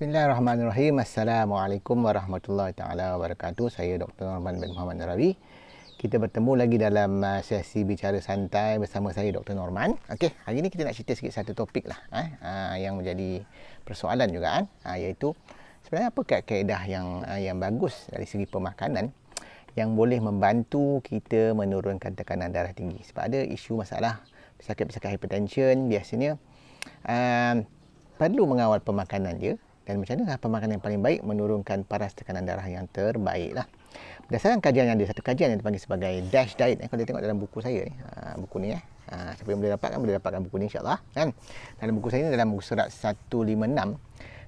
Bismillahirrahmanirrahim. Assalamualaikum warahmatullahi taala wabarakatuh. Saya Dr. Norman bin Muhammad Narawi. Kita bertemu lagi dalam sesi bicara santai bersama saya Dr. Norman. Okey, hari ini kita nak cerita sikit satu topik lah yang menjadi persoalan juga iaitu sebenarnya apa kaedah yang bagus dari segi pemakanan yang boleh membantu kita menurunkan tekanan darah tinggi. Sebab ada isu masalah pesakit-pesakit hipertension biasanya perlu mengawal pemakanan dia. Dan macam mana pemakanan yang paling baik menurunkan paras tekanan darah yang terbaik lah. Berdasarkan kajian yang ada, satu kajian yang dipanggil sebagai DASH diet. Kalau dia tengok dalam buku saya ni, buku ni siapa yang boleh dapatkan buku ni insyaAllah kan. Dalam buku saya ni, dalam buku surat 156,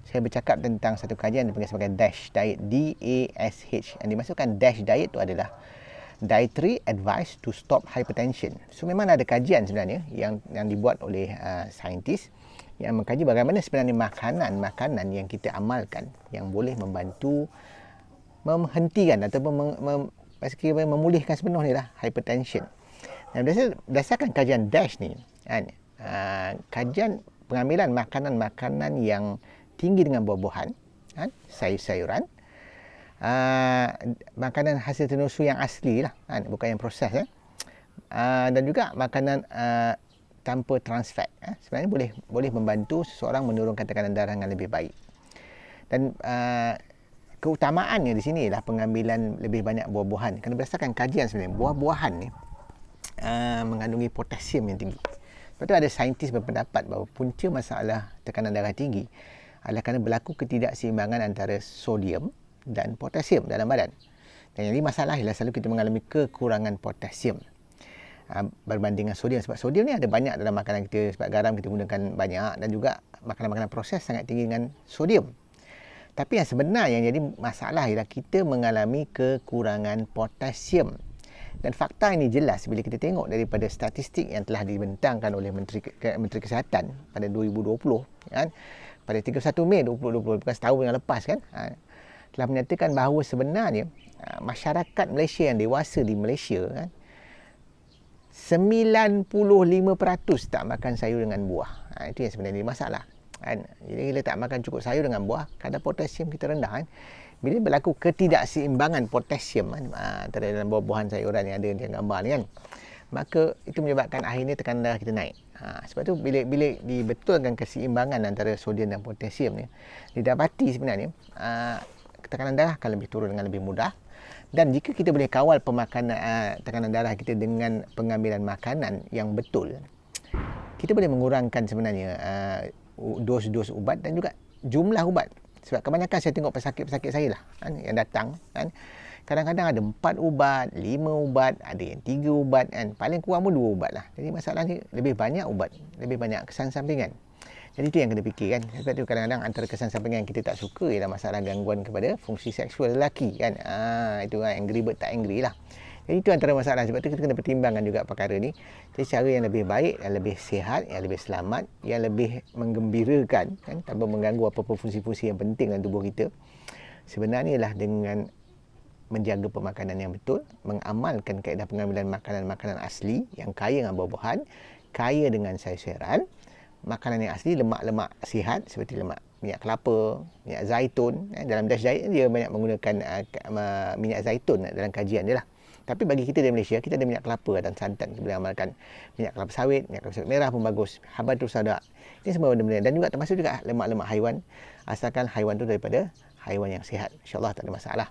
saya bercakap tentang satu kajian yang dipanggil sebagai DASH diet, DASH. Yang dimaksudkan DASH diet tu adalah Dietary Advice to Stop Hypertension. So memang ada kajian sebenarnya yang dibuat oleh saintis yang mengkaji bagaimana sebenarnya makanan yang kita amalkan yang boleh membantu menghentikan ataupun memulihkan sepenuhnya hypertension. Dan berdasarkan kajian DASH ni kan, kajian pengambilan makanan-makanan yang tinggi dengan buah-buahan, kan, sayur-sayuran, makanan hasil tenusuk yang asli lah, kan, bukan yang proses dan juga makanan tanpa trans fat sebenarnya boleh membantu seseorang menurunkan tekanan darah dengan lebih baik. Dan keutamaannya di sini ialah pengambilan lebih banyak buah-buahan. Kerana berdasarkan kajian sebenarnya buah-buahan ni mengandungi potasium yang tinggi. Sebab tu ada saintis berpendapat bahawa punca masalah tekanan darah tinggi adalah kerana berlaku ketidakseimbangan antara sodium dan potasium dalam badan. Dan yang ini masalah ialah selalu kita mengalami kekurangan potasium berbanding dengan sodium. Sebab sodium ni ada banyak dalam makanan kita, sebab garam kita gunakan banyak, dan juga makanan-makanan proses sangat tinggi dengan sodium. Tapi yang sebenarnya yang jadi masalah ialah kita mengalami kekurangan potasium. Dan fakta ini jelas bila kita tengok daripada statistik yang telah dibentangkan oleh Menteri Kesihatan pada 2020 kan, pada 31 Mei 2020, bukan setahun yang lepas kan, telah menyatakan bahawa sebenarnya masyarakat Malaysia yang dewasa di Malaysia kan, 95% tak makan sayur dengan buah. Itu yang sebenarnya masalah. Jadi bila tak makan cukup sayur dengan buah, kadar potasium kita rendah. Bila berlaku ketidakseimbangan potasium antara dalam buah-buahan sayuran yang ada di gambar ni kan, maka itu menyebabkan akhirnya tekanan darah kita naik. Sebab tu bila dibetulkan keseimbangan antara sodium dan potasium ni didapati sebenarnya tekanan darah akan lebih turun dengan lebih mudah. Dan jika kita boleh kawal pemakanan tekanan darah kita dengan pengambilan makanan yang betul, kita boleh mengurangkan sebenarnya dos-dos ubat dan juga jumlah ubat. Sebab kebanyakan saya tengok pesakit-pesakit saya lah kan, yang datang kan, kadang-kadang ada 4 ubat, 5 ubat, ada yang 3 ubat kan, paling kurang pun 2 ubat lah. Jadi masalah ni lebih banyak ubat, lebih banyak kesan sampingan. Jadi itu yang kena fikir kan. Sebab tu kadang-kadang antara kesan sampingan yang kita tak suka ialah masalah gangguan kepada fungsi seksual lelaki kan. Itu kan, angry bird tak angry lah. Jadi itu antara masalah. Sebab tu kita kena pertimbangkan juga perkara ni. Jadi cara yang lebih baik, yang lebih sihat, yang lebih selamat, yang lebih menggembirakan kan, tanpa mengganggu apa-apa fungsi-fungsi yang penting dalam tubuh kita, sebenarnya ialah dengan menjaga pemakanan yang betul, mengamalkan kaedah pengambilan makanan-makanan asli yang kaya dengan buah-buahan, kaya dengan sayur-sayuran, makanan yang asli, lemak-lemak sihat seperti lemak minyak kelapa, minyak zaitun. Dalam DASH diet dia banyak menggunakan minyak zaitun dalam kajian dia lah. Tapi bagi kita di Malaysia, kita ada minyak kelapa dan santan. Kita boleh amalkan minyak kelapa sawit merah pun bagus, habatus sauda. Ini semua benda-benda. Dan juga termasuk juga lemak-lemak haiwan, asalkan haiwan tu daripada haiwan yang sihat. InsyaAllah tak ada masalah.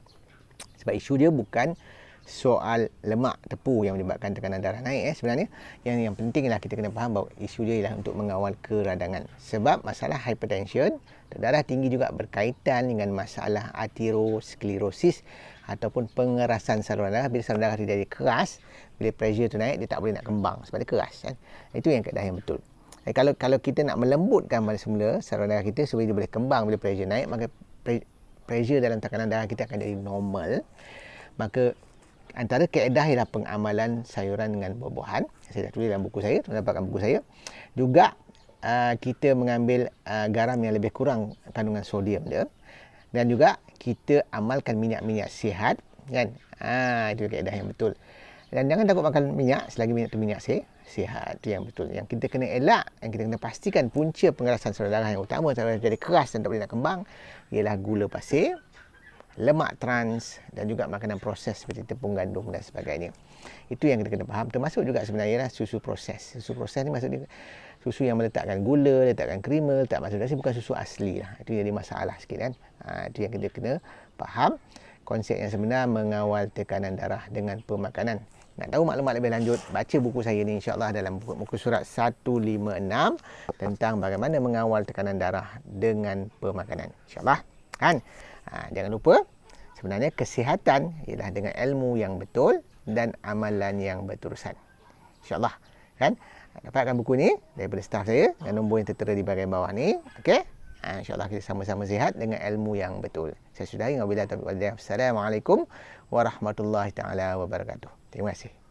Sebab isu dia bukan soal lemak tepu yang menyebabkan tekanan darah naik sebenarnya. Yang penting ialah kita kena faham bahawa isu dia ialah untuk mengawal keradangan. Sebab masalah hypertension, darah tinggi juga berkaitan dengan masalah aterosklerosis ataupun pengerasan saluran darah. Bila saluran darah dia jadi keras, bila pressure tu naik, dia tak boleh nak kembang sebab dia keras kan. Itu yang kaedah yang betul. Kalau kita nak melembutkan pada semula saluran darah kita supaya dia boleh kembang bila pressure naik, maka pressure dalam tekanan darah kita akan jadi normal. Maka antara kaedah ialah pengamalan sayuran dengan buah-buahan. Saya dah tulis dalam buku saya, dapatkan buku saya. Juga kita mengambil garam yang lebih kurang kandungan sodium dia. Dan juga kita amalkan minyak-minyak sihat kan. Itu kaedah yang betul. Dan jangan takut makan minyak selagi minyak tu minyak sihat. Itu yang betul. Yang kita kena elak, yang kita kena pastikan punca pengerasan saluran darah yang utama sampai jadi keras dan tak boleh nak kembang ialah gula pasir, lemak trans dan juga makanan proses seperti tepung gandum dan sebagainya. Itu yang kita kena faham. Termasuk juga sebenarnya susu proses. Susu proses ni maksudnya susu yang meletakkan gula, letakkan krema, letak masuk nasi, bukan susu asli lah. Itu jadi masalah sikit kan. Itu yang kita kena faham. Konsep yang sebenar mengawal tekanan darah dengan pemakanan. Nak tahu maklumat lebih lanjut, baca buku saya ni insya-Allah dalam muka surat 156 tentang bagaimana mengawal tekanan darah dengan pemakanan. Insya-Allah. Kan? Jangan lupa, sebenarnya kesihatan ialah dengan ilmu yang betul dan amalan yang berterusan. InsyaAllah. Kan? Dapatkan buku ni daripada staf saya dengan nombor yang tertera di bahagian bawah ni. Okey? InsyaAllah kita sama-sama sihat dengan ilmu yang betul. Saya sudahi. Wabillahi taufiq wal hidayah. Assalamualaikum warahmatullahi taala wabarakatuh. Terima kasih.